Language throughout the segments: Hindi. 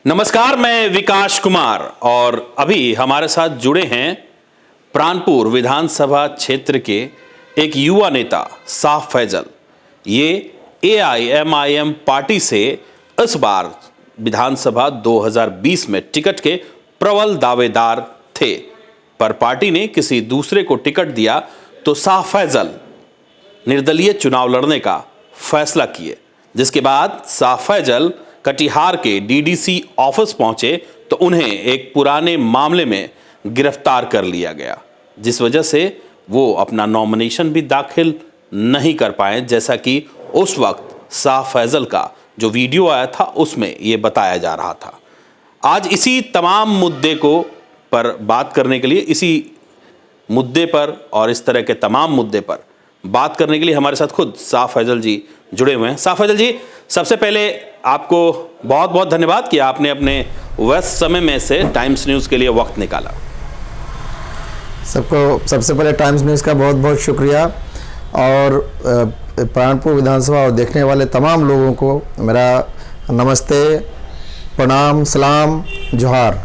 नमस्कार, मैं विकास कुमार और अभी हमारे साथ जुड़े हैं प्राणपुर विधानसभा क्षेत्र के एक युवा नेता साफ फैजल। ये AIMIM पार्टी से इस बार विधानसभा 2020 में टिकट के प्रबल दावेदार थे, पर पार्टी ने किसी दूसरे को टिकट दिया तो साफ फैजल निर्दलीय चुनाव लड़ने का फैसला किए। जिसके बाद साफ फैजल कटिहार के DDC ऑफिस पहुंचे तो उन्हें एक पुराने मामले में गिरफ्तार कर लिया गया, जिस वजह से वो अपना नॉमिनेशन भी दाखिल नहीं कर पाए, जैसा कि उस वक्त साफ फैजल का जो वीडियो आया था उसमें ये बताया जा रहा था। आज इसी तमाम मुद्दे को पर बात करने के लिए, इसी मुद्दे पर और इस तरह के तमाम मुद्दे पर बात करने के लिए हमारे साथ खुद साफ फैजल जी जुड़े हुए हैं। साफ फैजल जी, सबसे पहले आपको बहुत बहुत धन्यवाद कि आपने अपने व्यस्त समय में से टाइम्स न्यूज़ के लिए वक्त निकाला। सबको सबसे पहले टाइम्स न्यूज़ का बहुत बहुत शुक्रिया और प्राणपुर विधानसभा और देखने वाले तमाम लोगों को मेरा नमस्ते, प्रणाम, सलाम, जोहार।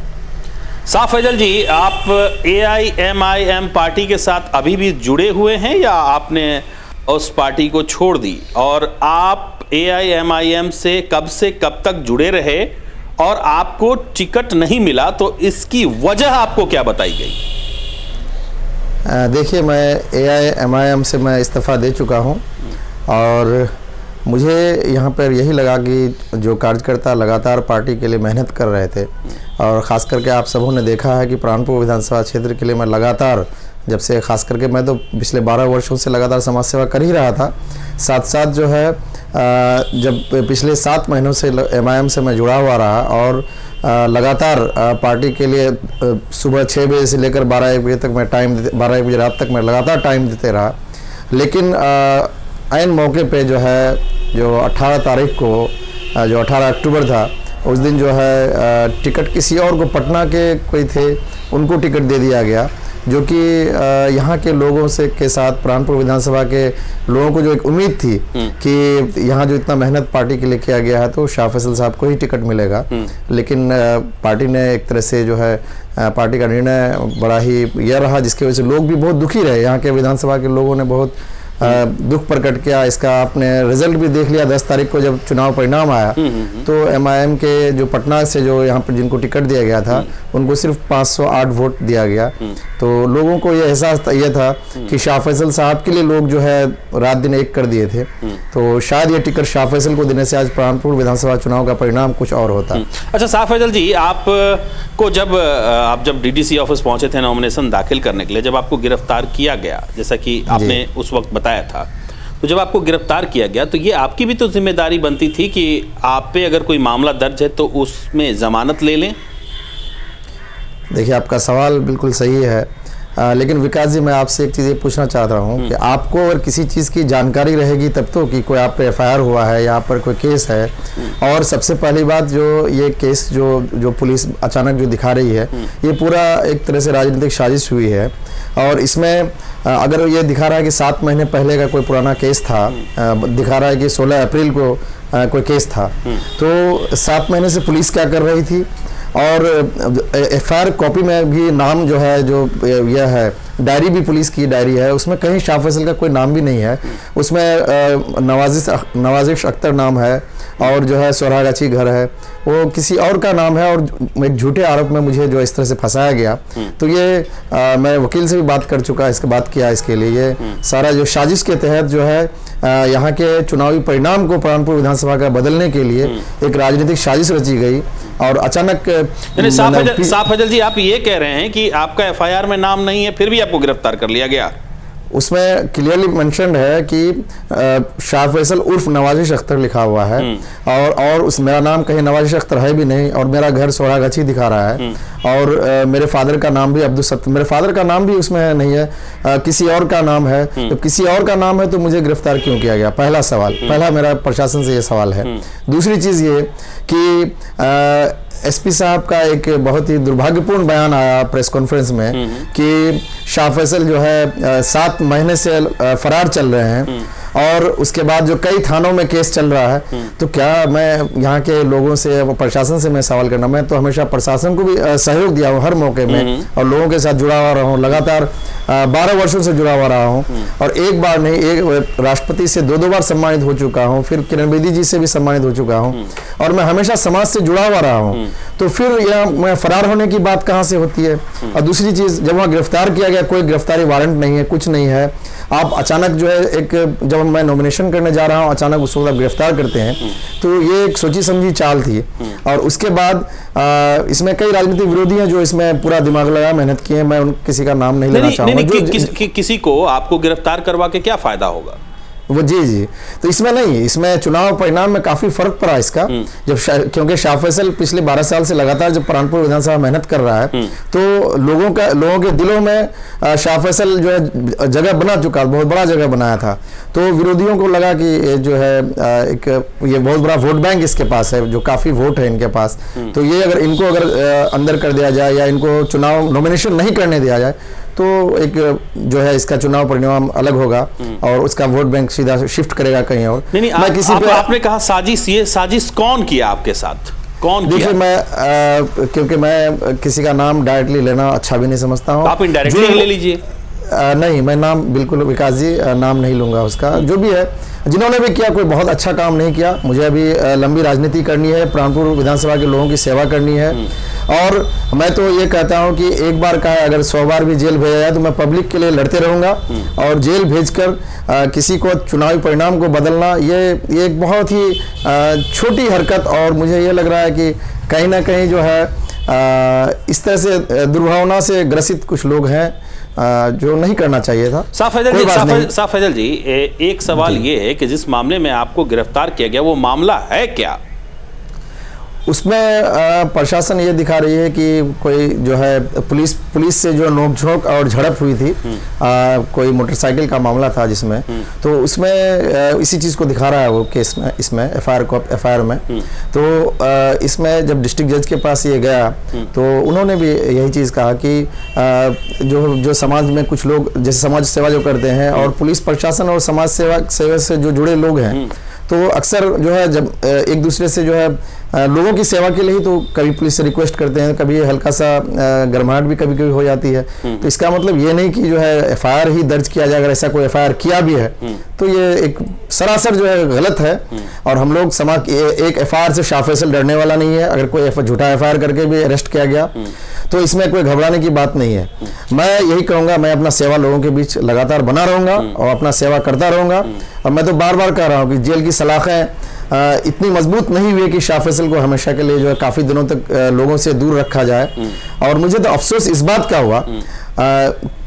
साफ फैजल जी, आप AIMIM पार्टी के साथ अभी भी जुड़े हुए हैं या आपने उस पार्टी को छोड़ दी, और आप AIMIM से कब तक जुड़े रहे और आपको टिकट नहीं मिला तो इसकी वजह आपको क्या बताई गई? देखिए, मैं AIMIM से मैं इस्तीफ़ा दे चुका हूं और मुझे यहाँ पर यही लगा कि जो कार्यकर्ता लगातार पार्टी के लिए मेहनत कर रहे थे, और ख़ास करके आप सबों ने देखा है कि प्राणपुर विधानसभा क्षेत्र के लिए मैं लगातार, जब से ख़ास करके मैं तो पिछले 12 वर्षों से लगातार समाज सेवा कर ही रहा था, साथ साथ जो है जब पिछले 7 महीनों से MIM से मैं जुड़ा हुआ रहा और लगातार पार्टी के लिए सुबह 6 बजे से लेकर 12-1 बजे तक मैं 12-1 बजे रात तक मैं लगातार टाइम देते रहा। लेकिन ऐन मौके पे जो है, जो 18 तारीख को, जो 18 अक्टूबर था, उस दिन जो है टिकट किसी और को, पटना के कोई थे, उनको टिकट दे दिया गया, जो कि यहाँ के लोगों से के साथ प्राणपुर विधानसभा के लोगों को जो एक उम्मीद थी कि यहाँ जो इतना मेहनत पार्टी के लिए किया गया है तो शाह फैसल साहब को ही टिकट मिलेगा। लेकिन पार्टी ने एक तरह से जो है, पार्टी का निर्णय बड़ा ही यह रहा, जिसकी वजह से लोग भी बहुत दुखी रहे। यहाँ के विधानसभा के लोगों ने बहुत दुख प्रकट किया। इसका आपने रिजल्ट भी देख लिया, 10 तारीख को जब चुनाव परिणाम आया तो MIM के जो पटना से जो यहाँ पर जिनको टिकट दिया गया था उनको सिर्फ 508 वोट दिया गया। तो लोगों को ये एहसास ये था कि शाह फैसल साहब के लिए लोग जो है रात दिन एक कर दिए थे। तो शायद ये टिकट शाह फैसल को देने से आज प्राणपुर विधानसभा चुनाव का परिणाम कुछ और होता। अच्छा साफ फैजल जी, आपको जब DDC ऑफिस पहुंचे थे नॉमिनेशन दाखिल करने के लिए, जब आपको गिरफ्तार किया गया, जैसा कि आपने उस वक्त बताया था, तो जब आपको गिरफ्तार किया गया तो ये आपकी भी तो जिम्मेदारी बनती थी कि आप पे अगर कोई मामला दर्ज है तो उसमें जमानत ले लें। देखिए, आपका सवाल बिल्कुल सही है, लेकिन विकास जी, मैं आपसे एक चीज़ ये पूछना चाहता हूँ कि आपको अगर किसी चीज़ की जानकारी रहेगी तब तो, कि कोई आप पे FIR हुआ है या आप पर कोई केस है, और सबसे पहली बात जो ये केस जो पुलिस अचानक जो दिखा रही है, ये पूरा एक तरह से राजनीतिक साजिश हुई है। और इसमें अगर ये दिखा रहा है कि 7 महीने पहले का कोई पुराना केस था, दिखा रहा है कि 16 अप्रैल को कोई केस था, तो 7 महीने से पुलिस क्या कर रही थी, और FIR कॉपी में भी नाम जो है, जो यह है डायरी भी पुलिस की डायरी है, उसमें कहीं शाह फैसल का कोई नाम भी नहीं है। उसमें नवाजिश अख्तर नाम है और जो है सोहरागाछी घर है, वो किसी और का नाम है, और एक झूठे आरोप में मुझे जो इस तरह से फंसाया गया, तो ये मैं वकील से भी बात कर चुका, बात किया इसके लिए। ये सारा जो साजिश के तहत जो है यहाँ के चुनावी परिणाम को प्राणपुर विधानसभा का बदलने के लिए एक राजनीतिक साजिश रची गई, और अचानक साफ फैजल जी, आप ये कह रहे हैं कि आपका FIR में नाम नहीं है फिर भी आपको गिरफ्तार कर लिया गया? उसमें क्लियरली मेंशन्ड है कि शाह फैसल उर्फ नवाजिश अख्तर लिखा हुआ है, और उस मेरा नाम कहीं नवाजिश अख्तर है भी नहीं, और मेरा घर सोहरागाछी दिखा रहा है, और मेरे फादर का नाम भी अब्दुल सत्तर, मेरे फादर का नाम भी उसमें नहीं है, किसी और का नाम है। जब किसी और का नाम है तो मुझे गिरफ्तार क्यों किया गया? पहला सवाल, पहला मेरा प्रशासन से ये सवाल है। दूसरी चीज़ ये कि SP साहब का एक बहुत ही दुर्भाग्यपूर्ण बयान आया प्रेस कॉन्फ्रेंस में कि शाह फैसल जो है 7 महीने से फरार चल रहे हैं, और उसके बाद जो कई थानों में केस चल रहा है, तो क्या मैं यहाँ के लोगों से, प्रशासन से मैं सवाल करना, मैं तो हमेशा प्रशासन को भी सहयोग दिया हूँ हर मौके में, और लोगों के साथ जुड़ा हुआ रहा हूँ, लगातार 12 वर्षों से जुड़ा हुआ रहा हूँ, और एक बार नहीं, एक राष्ट्रपति से 2 बार सम्मानित हो चुका हूँ, फिर किरण बेदी जी से भी सम्मानित हो चुका हूँ, और मैं हमेशा समाज से जुड़ा हुआ रहा हूँ। तो फिर यह मैं फरार होने की बात कहाँ से होती है? और दूसरी चीज, जब वहाँ गिरफ्तार किया गया, कोई गिरफ्तारी वारंट नहीं है, कुछ नहीं है, आप अचानक जो है एक, जब मैं नॉमिनेशन करने जा रहा हूँ, अचानक उसको आप गिरफ्तार करते हैं, तो ये एक सोची समझी चाल थी। और उसके बाद इसमें कई राजनीतिक विरोधी हैं जो इसमें पूरा दिमाग लगा मेहनत किए, मैं उन किसी का नाम नहीं लेना चाहूंगा। किसी को आपको गिरफ्तार करवा के क्या फायदा होगा? वो जी, तो इसमें नहीं, इसमें चुनाव परिणाम में काफी फर्क पड़ा इसका, जब क्योंकि शाह फैसल पिछले 12 साल से लगातार जब प्राणपुर विधानसभा मेहनत कर रहा है, तो लोगों के दिलों में शाह फैसल जो है जगह बना चुका, बहुत बड़ा जगह बनाया था। तो विरोधियों को लगा कि ये जो है एक ये बहुत बड़ा वोट बैंक इसके पास है, जो काफी वोट है इनके पास, तो ये अगर इनको अंदर कर दिया जाए या इनको चुनाव नॉमिनेशन नहीं करने दिया जाए, तो एक जो है इसका चुनाव परिणाम अलग होगा और उसका वोट बैंक सीधा शिफ्ट करेगा कहीं और। नहीं, आपने कहा साजिश, ये साजिश कौन किया आपके साथ, कौन किया? देखिए, मैं क्योंकि मैं किसी का नाम डायरेक्टली लेना अच्छा भी नहीं समझता हूँ। आप इनडायरेक्टली ले लीजिए। नहीं, मैं नाम बिल्कुल, विकास जी, नाम नहीं लूंगा उसका। जो भी है, जिन्होंने भी किया, कोई बहुत अच्छा काम नहीं किया। मुझे अभी लंबी राजनीति करनी है, प्राणपुर विधानसभा के लोगों की सेवा करनी है, और मैं तो ये कहता हूं कि एक बार का अगर 100 बार भी जेल भेजा जाए तो मैं पब्लिक के लिए लड़ते रहूंगा। और जेल भेजकर किसी को चुनावी परिणाम को बदलना, ये एक बहुत ही छोटी हरकत, और मुझे ये लग रहा है कि कहीं ना कहीं जो है इस तरह से दुर्भावना से ग्रसित कुछ लोग हैं, जो नहीं करना चाहिए था। साफ फैजल जी, एक सवाल ये है कि जिस मामले में आपको गिरफ्तार किया गया, वो मामला है क्या? उसमें प्रशासन ये दिखा रही है कि कोई जो है पुलिस से जो नोकझोंक और झड़प हुई थी, कोई मोटरसाइकिल का मामला था जिसमें, तो उसमें इसी चीज़ को दिखा रहा है वो केस में, इसमें एफआईआर में। तो इसमें जब डिस्ट्रिक्ट जज के पास ये गया, तो उन्होंने भी यही चीज़ कहा कि जो समाज में कुछ लोग जैसे समाज सेवा जो करते हैं, और पुलिस प्रशासन और समाज सेवा से जो जुड़े लोग हैं, तो अक्सर जो है जब एक दूसरे से जो है लोगों की सेवा के लिए ही तो कभी पुलिस से रिक्वेस्ट करते हैं, कभी हल्का सा गर्माहट भी कभी कभी हो जाती है। तो इसका मतलब ये नहीं कि जो है एफआईआर ही दर्ज किया जाए। अगर ऐसा कोई एफआईआर किया भी है तो ये एक सरासर जो है गलत है, और हम लोग समाज एक एफआईआर से शाह फैसल डरने वाला नहीं है। अगर कोई झूठा एफआईआर करके भी अरेस्ट किया गया तो इसमें कोई घबराने की बात नहीं है। मैं यही कहूँगा, मैं अपना सेवा लोगों के बीच लगातार बना रहूँगा और अपना सेवा करता रहूँगा। और मैं तो बार बार कह रहा हूँ कि जेल की सलाखें इतनी मजबूत नहीं हुई कि शाह फैसल को हमेशा के लिए जो है काफ़ी दिनों तक लोगों से दूर रखा जाए। और मुझे तो अफसोस इस बात का हुआ,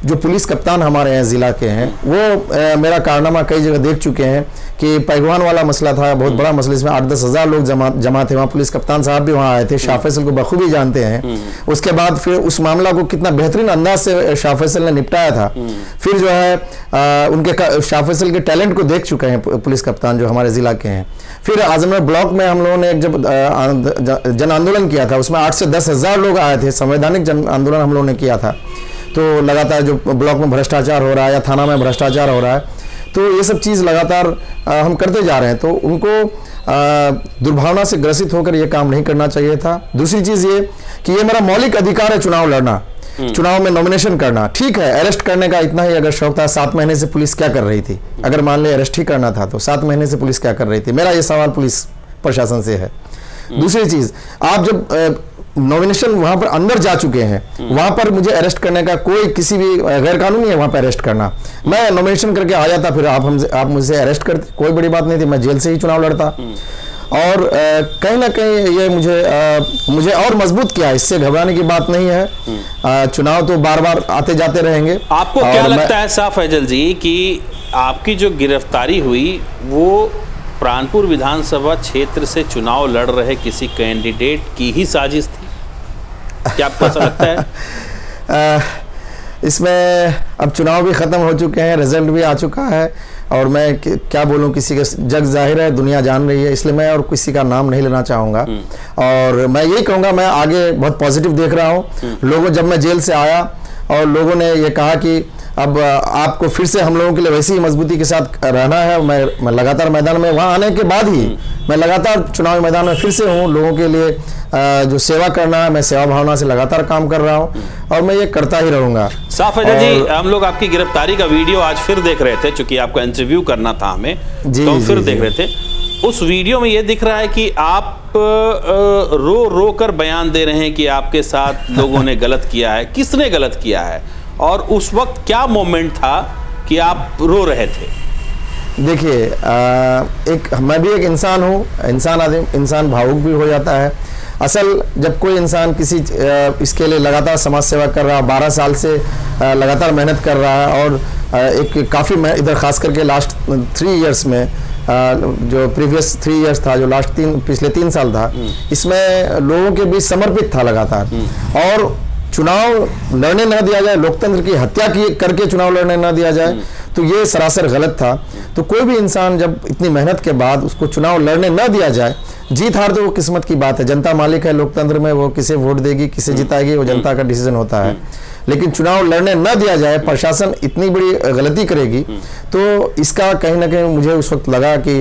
जो पुलिस कप्तान हमारे यहाँ ज़िला के हैं, वो मेरा कारनामा कई जगह देख चुके हैं कि पैगवान वाला मसला था, बहुत बड़ा मसला, इसमें 8-10 हज़ार लोग जमा थे। वहाँ पुलिस कप्तान साहब भी वहाँ आए थे, शाह फैसल को बखूबी जानते हैं। उसके बाद फिर उस मामला को कितना बेहतरीन अंदाज से शाह फैसल ने निपटाया था। फिर जो है उनके शाह फैसल के टैलेंट को देख चुके हैं पुलिस कप्तान जो हमारे ज़िला के हैं। फिर आजमगढ़ ब्लॉक में हम लोगों ने एक जब जन आंदोलन किया था, उसमें 8 से 10 हज़ार लोग आए थे। संवैधानिक जन आंदोलन हम लोगों ने किया था। तो लगातार जो ब्लॉक में भ्रष्टाचार हो रहा है या थाना में भ्रष्टाचार हो रहा है, तो ये सब चीज़ लगातार हम करते जा रहे हैं। तो उनको दुर्भावना से ग्रसित होकर ये काम नहीं करना चाहिए था। दूसरी चीज़ ये कि ये मेरा मौलिक अधिकार है चुनाव लड़ना, चुनाव में नॉमिनेशन करना। ठीक है, अरेस्ट करने का इतना ही अगर शौक था, 7 महीने से पुलिस क्या कर रही थी? अगर मान ले अरेस्ट ही करना था तो 7 महीने से पुलिस क्या कर रही थी? मेरा ये सवाल पुलिस प्रशासन से है। दूसरी चीज़, आप जब नॉमिनेशन वहां पर अंदर जा चुके हैं, वहां पर मुझे अरेस्ट करने का कोई किसी भी गैर कानूनी है वहां पर अरेस्ट करना। मैं नॉमिनेशन करके आ जाता, फिर आप मुझसे अरेस्ट करते, कोई बड़ी बात नहीं थी, मैं जेल से ही चुनाव लड़ता। और कहीं ना कहीं ये मुझे और मजबूत किया। इससे घबराने की बात नहीं है। चुनाव तो बार बार आते जाते रहेंगे। आपको क्या लगता है साफ फैजल जी कि आपकी जो गिरफ्तारी हुई वो प्राणपुर विधानसभा क्षेत्र से चुनाव लड़ रहे किसी कैंडिडेट की ही साजिश थी? क्या आपको ऐसा लगता है? इसमें अब चुनाव भी ख़त्म हो चुके हैं, रिजल्ट भी आ चुका है, और मैं क्या बोलूं, किसी का जग जाहिर है, दुनिया जान रही है, इसलिए मैं और किसी का नाम नहीं लेना चाहूँगा। और मैं यही कहूँगा, मैं आगे बहुत पॉजिटिव देख रहा हूँ। लोगों, जब मैं जेल से आया और लोगों ने ये कहा कि अब आपको फिर से हम लोगों के लिए वैसी ही मजबूती के साथ रहना है। मैं लगातार मैदान में, वहाँ आने के बाद ही मैं लगातार चुनावी मैदान में फिर से हूँ। लोगों के लिए जो सेवा करना है, मैं सेवा भावना से लगातार काम कर रहा हूँ और मैं ये करता ही रहूँगा। साफ फैजल जी, हम लोग आपकी गिरफ्तारी का वीडियो आज फिर देख रहे थे, चूंकि आपका इंटरव्यू करना था हमें, तो हम फिर देख रहे थे। उस वीडियो में ये दिख रहा है कि आप रो रो कर बयान दे रहे हैं कि आपके साथ लोगों ने गलत किया है। किसने गलत किया है और उस वक्त क्या मोमेंट था कि आप रो रहे थे? देखिए, मैं भी एक इंसान हूँ, इंसान भावुक भी हो जाता है। असल जब कोई इंसान किसी इसके लिए लगातार समाज सेवा कर रहा है, 12 साल से लगातार मेहनत कर रहा है और एक काफ़ी इधर खास करके लास्ट 3 इयर्स में, जो प्रीवियस 3 इयर्स था, जो पिछले 3 साल था, इसमें लोगों के बीच समर्पित था लगातार। और चुनाव लड़ने न दिया जाए, लोकतंत्र की हत्या करके चुनाव लड़ने न दिया जाए, तो ये सरासर गलत था। तो कोई भी इंसान जब इतनी मेहनत के बाद उसको चुनाव लड़ने न दिया जाए, जीत हार तो वो किस्मत की बात है, जनता मालिक है लोकतंत्र में, वो किसे वोट देगी, किसे जिताएगी, वो जनता का डिसीजन होता है। लेकिन चुनाव लड़ने न दिया जाए, प्रशासन इतनी बड़ी गलती करेगी, तो इसका कहीं ना कहीं मुझे उस वक्त लगा कि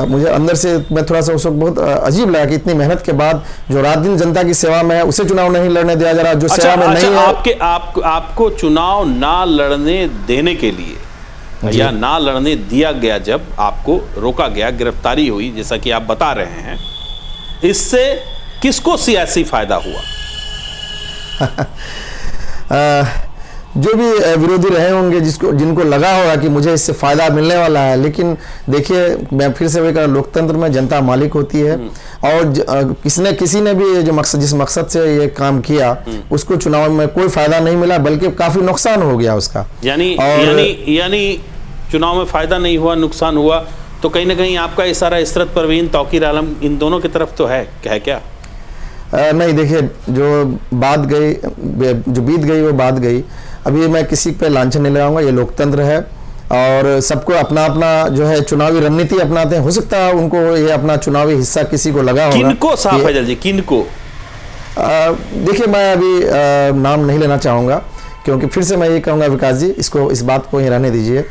मुझे अंदर से मैं थोड़ा सा उस वक्त बहुत अजीब लगा कि इतनी मेहनत के बाद जो रात दिन जनता की सेवा में है, उसे चुनाव नहीं लड़ने दिया जा रहा, जो सेवा में नहीं है। आपको चुनाव ना लड़ने देने के लिए या ना लड़ने दिया गया, जब आपको रोका गया, गिरफ्तारी हुई, जैसा कि आप बता रहे हैं, इससे किसको सियासी फायदा हुआ? जो भी विरोधी रहे होंगे, जिनको लगा होगा कि मुझे इससे फायदा मिलने वाला है। लेकिन देखिए, मैं फिर से वही कह, लोकतंत्र में जनता मालिक होती है और किसी ने भी जिस मकसद से ये काम किया, उसको चुनाव में कोई फायदा नहीं मिला, बल्कि काफी नुकसान हो गया उसका। यानी चुनाव में फायदा नहीं हुआ, नुकसान हुआ, तो कहीं ना कहीं आपका इशारा इशरत परवीन, तौकीर आलम, इन दोनों की तरफ तो है क्या? नहीं, देखिए, जो बीत गई वो बात गई। अभी मैं किसी पे लांछन नहीं लगाऊंगा, ये लोकतंत्र है और सबको अपना अपना जो है चुनावी रणनीति अपनाते हैं। हो सकता है उनको ये अपना चुनावी हिस्सा किसी को लगा होगा। किनको साफ फैजल जी, किनको? देखिए, मैं अभी नाम नहीं लेना चाहूँगा, क्योंकि फिर से मैं ये कहूँगा विकास जी, इस बात को ही रहने दीजिए।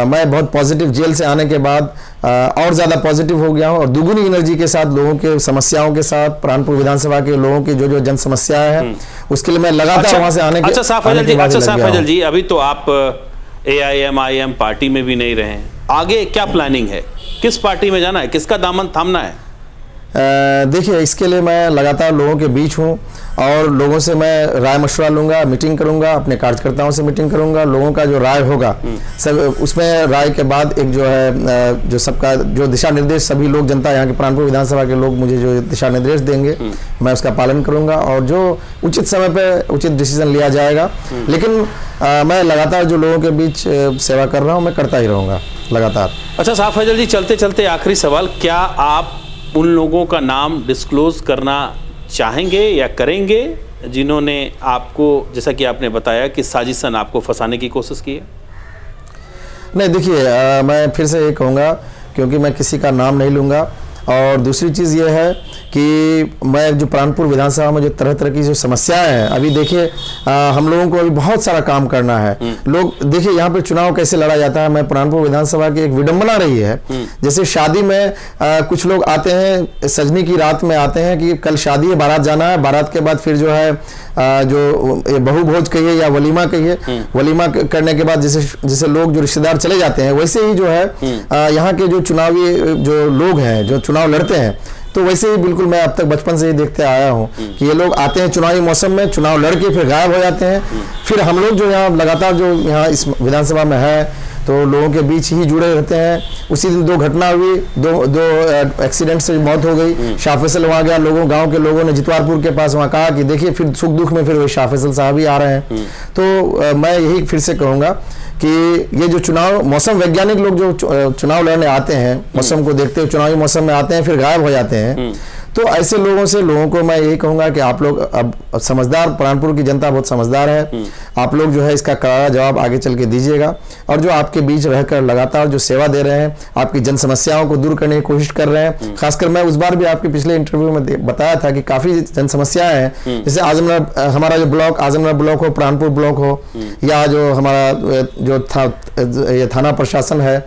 मैं बहुत पॉजिटिव, जेल से आने के बाद और ज़्यादा पॉजिटिव हो गया हूँ और दुगुनी एनर्जी के साथ लोगों के समस्याओं के साथ, प्राणपुर विधानसभा के लोगों की जो जन समस्याएं हैं, उसके लिए मैं लगातार वहाँ से आने के। अच्छा साफ फैजल जी, अभी तो आप AIM पार्टी में भी नहीं रहे, आगे क्या प्लानिंग है? किस पार्टी में जाना है, किसका दामन थामना है? देखिए, इसके लिए मैं लगातार लोगों के बीच हूँ और लोगों से मैं राय मशवरा लूँगा, मीटिंग करूँगा, अपने कार्यकर्ताओं से मीटिंग करूँगा। लोगों का जो राय होगा, सब उसमें राय के बाद एक जो है, जो सबका जो दिशा निर्देश, सभी लोग, जनता, यहाँ के प्राणपुर विधानसभा के लोग मुझे जो दिशा निर्देश देंगे, मैं उसका पालन करूँगा और जो उचित समय पर उचित डिसीजन लिया जाएगा। लेकिन मैं लगातार जो लोगों के बीच सेवा कर रहा हूँ, मैं करता ही रहूँगा लगातार। अच्छा साफ फैजल जी, चलते चलते आखिरी सवाल, क्या आप उन लोगों का नाम डिस्क्लोज करना चाहेंगे या करेंगे जिन्होंने आपको, जैसा कि आपने बताया कि साजिशन आपको फंसाने की कोशिश की है? नहीं, देखिए, मैं फिर से ये कहूँगा, क्योंकि मैं किसी का नाम नहीं लूँगा। और दूसरी चीज़ ये है कि मैं जो प्राणपुर विधानसभा में जो तरह तरह की जो समस्याएं हैं, अभी देखिए, हम लोगों को अभी बहुत सारा काम करना है। लोग देखिए, यहाँ पे चुनाव कैसे लड़ा जाता है। मैं प्राणपुर विधानसभा की एक विडंबना रही है, जैसे शादी में कुछ लोग आते हैं, सजनी की रात में आते हैं कि कल शादी है, बारात जाना है, बारात के बाद फिर जो है जो बहु भोज कहिए या वलीमा कहिए, वलीमा करने के बाद जैसे लोग जो रिश्तेदार चले जाते हैं, वैसे ही जो है यहाँ के जो चुनावी जो लोग हैं, जो चुनाव लड़ते हैं, तो वैसे ही बिल्कुल मैं अब तक बचपन से ही देखते आया हूँ कि ये लोग आते हैं चुनावी मौसम में, चुनाव लड़के फिर गायब हो जाते हैं। फिर हम लोग जो यहाँ लगातार जो यहाँ इस विधानसभा में है, तो लोगों के बीच ही जुड़े रहते हैं। उसी दिन 2 घटना हुई, दो एक्सीडेंट से मौत हो गई। शाह फैसल वहाँ गया, गांव के लोगों ने जितवारपुर के पास वहाँ कहा कि देखिए, फिर सुख दुख में फिर वही शाह फैसल साहब ही आ रहे हैं। तो मैं यही फिर से कहूँगा कि ये जो चुनाव मौसम वैज्ञानिक लोग जो चुनाव लड़ने आते हैं, मौसम को देखते हुए चुनावी मौसम में आते हैं, फिर गायब हो जाते हैं, तो ऐसे लोगों को मैं यही कहूँगा कि आप लोग अब समझदार, प्राणपुर की जनता बहुत समझदार है, आप लोग जो है इसका करारा जवाब आगे चल के दीजिएगा। और जो आपके बीच रहकर लगातार जो सेवा दे रहे हैं, आपकी जन समस्याओं को दूर करने की कोशिश कर रहे हैं, खासकर मैं उस बार भी आपके पिछले इंटरव्यू में बताया था कि काफ़ी जन समस्याएं हैं, जैसे आजमनगर, हमारा जो ब्लॉक आजमनगर ब्लॉक हो, प्राणपुर ब्लॉक हो, या जो हमारा जो ये थाना प्रशासन है,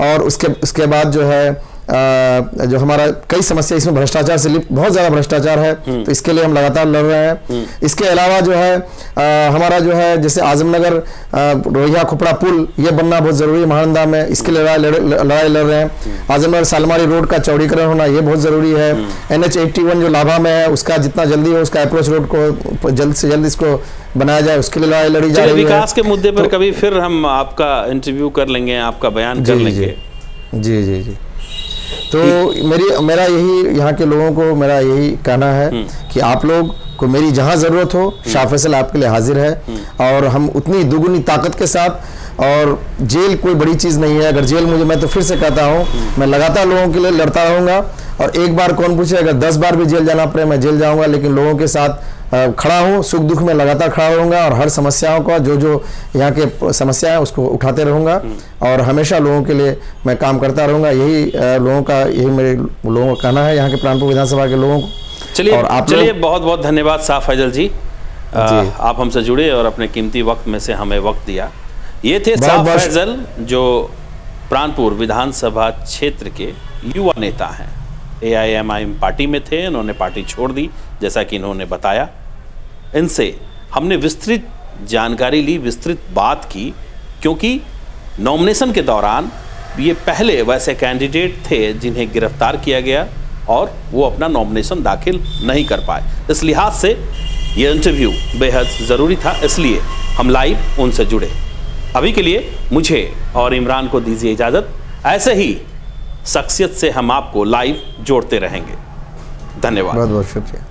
और उसके बाद जो है जो हमारा कई समस्या, इसमें भ्रष्टाचार से लिप्त बहुत ज़्यादा भ्रष्टाचार है, तो इसके लिए हम लगातार लड़ रहे हैं। इसके अलावा जो है हमारा जो है जैसे आजमनगर रोहिया खोपड़ा पुल ये बनना बहुत ज़रूरी है महानंदा में, इसके लिए लड़ाई लड़ रहे हैं। आजमनगर सालमारी रोड का चौड़ीकरण होना ये बहुत ज़रूरी है। NH81 जो लाभा में है उसका जितना जल्दी हो उसका अप्रोच रोड को जल्द से जल्द इसको बनाया जाए, उसके लिए लड़ाई लड़ी जा रही है। विकास के मुद्दे पर कभी फिर हम आपका इंटरव्यू कर लेंगे, आपका बयान कर लेंगे। जी जी जी। तो मेरा यही यहाँ के लोगों को मेरा यही कहना है कि आप लोग को मेरी जहाँ ज़रूरत हो शाह फैसल आपके लिए हाजिर है, और हम उतनी दुगुनी ताकत के साथ, और जेल कोई बड़ी चीज़ नहीं है। अगर जेल मुझे, मैं तो फिर से कहता हूँ, मैं लगातार लोगों के लिए लड़ता रहूँगा, और एक बार कौन पूछे, अगर 10 बार भी जेल जाना पड़े मैं जेल जाऊँगा, लेकिन लोगों के साथ खड़ा हूँ, सुख दुख में लगातार खड़ा रहूँगा, और हर समस्याओं का जो यहाँ के समस्या है उसको उठाते रहूँगा, और हमेशा लोगों के लिए मैं काम करता रहूँगा। यही मेरे लोगों का कहना है, यहाँ के प्राणपुर विधानसभा के लोगों को। चलिए बहुत बहुत धन्यवाद शाह फैजल जी, आप हमसे जुड़े और अपने कीमती वक्त में से हमें वक्त दिया। ये थे शाह फैजल, जो प्राणपुर विधानसभा क्षेत्र के युवा नेता हैं। AIMIM पार्टी में थे, इन्होंने पार्टी छोड़ दी जैसा कि इन्होंने बताया। इनसे हमने विस्तृत जानकारी ली, विस्तृत बात की, क्योंकि नॉमिनेशन के दौरान ये पहले वैसे कैंडिडेट थे जिन्हें गिरफ्तार किया गया और वो अपना नॉमिनेशन दाखिल नहीं कर पाए। इस लिहाज से ये इंटरव्यू बेहद ज़रूरी था, इसलिए हम लाइव उनसे जुड़े। अभी के लिए मुझे और इमरान को दीजिए इजाज़त। ऐसे ही शख्सियत से हम आपको लाइव जोड़ते रहेंगे। धन्यवाद। बहुत बहुत शुक्रिया।